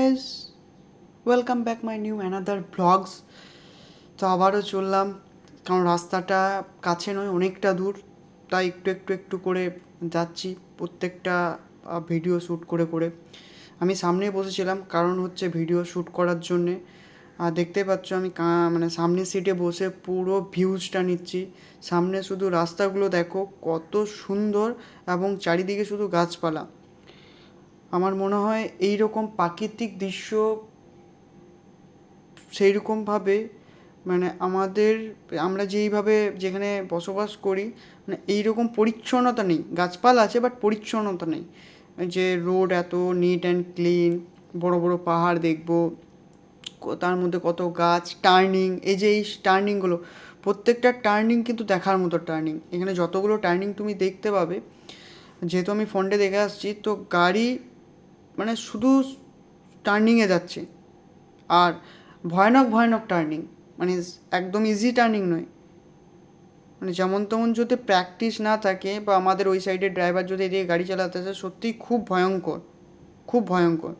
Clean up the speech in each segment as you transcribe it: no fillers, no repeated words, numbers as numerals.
Guys, welcome back my new another blogs. তো আবারও চললাম, কারণ রাস্তাটা কাছে নয়, অনেকটা দূর, তাই একটু করে যাচ্ছি প্রত্যেকটা ভিডিও শ্যুট করে করে। আমি সামনেই বসেছিলাম, কারণ হচ্ছে ভিডিও শ্যুট করার জন্যে। আর দেখতে পাচ্ছ আমি মানে সামনের সিটে বসে পুরো ভিউজটা নিচ্ছি। সামনে শুধু রাস্তাগুলো দেখো কত সুন্দর, এবং চারিদিকে শুধু গাছপালা। আমার মনে হয় এই রকম প্রাকৃতিক দৃশ্য সেই রকমভাবে, মানে আমরা যেইভাবে যেখানে বসবাস করি, মানে এইরকম পরিচ্ছন্নতা নেই। গাছপালা আছে বাট পরিচ্ছন্নতা নেই। যে রোড এত নিট অ্যান্ড ক্লিন, বড় বড় পাহাড় দেখবো, তার মধ্যে কত গাছ, টার্নিং, এই টার্নিংগুলো, প্রত্যেকটা টার্নিং কিন্তু দেখার মতো টার্নিং। এখানে যতগুলো টার্নিং তুমি দেখতে পাবে, যেহেতু আমি ফোনটা দেখে আসছি, তো গাড়ি মানে শুধু টার্নিংয়ে যাচ্ছে। আর ভয়ানক ভয়ানক টার্নিং, মানে একদম ইজি টার্নিং নয়। মানে যেমন তেমন যদি প্র্যাকটিস না থাকে, বা আমাদের ওই সাইডের ড্রাইভার যদি এদিকে গাড়ি চালাতে আসে, সত্যিই খুব ভয়ঙ্কর, খুব ভয়ঙ্কর।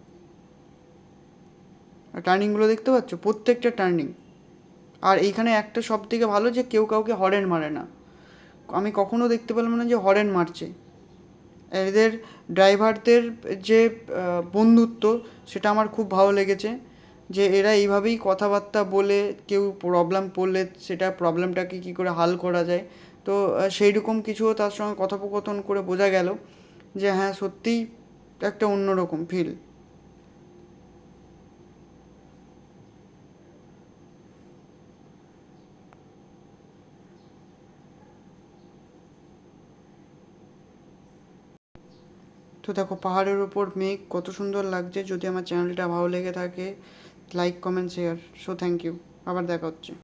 আর টার্নিংগুলো দেখতে পাচ্ছ, প্রত্যেকটা টার্নিং। আর এইখানে একটা সব থেকে ভালো যে কেউ কাউকে হরেন মারে না। আমি কখনও দেখতে পেলাম না যে হরেন মারছে। এদের ড্রাইভারদের যে বন্ধুত্ব, সেটা আমার খুব ভালো লেগেছে। যে এরা এইভাবেই কথাবার্তা বলে, কেউ প্রবলেম পড়লে সেটা প্রবলেমটাকে কী করে হাল করা যায়। তো সেই রকম কিছুও তার সঙ্গে কথোপকথন করে বোঝা গেল যে হ্যাঁ, সত্যিই একটা অন্যরকম ফিল। তো দেখো পাহাড়ের ওপর মেঘ কত সুন্দর লাগছে। যদি আমার চ্যানেলটা ভালো লেগে থাকে, like comment share. So thank you, আবার দেখা হচ্ছে।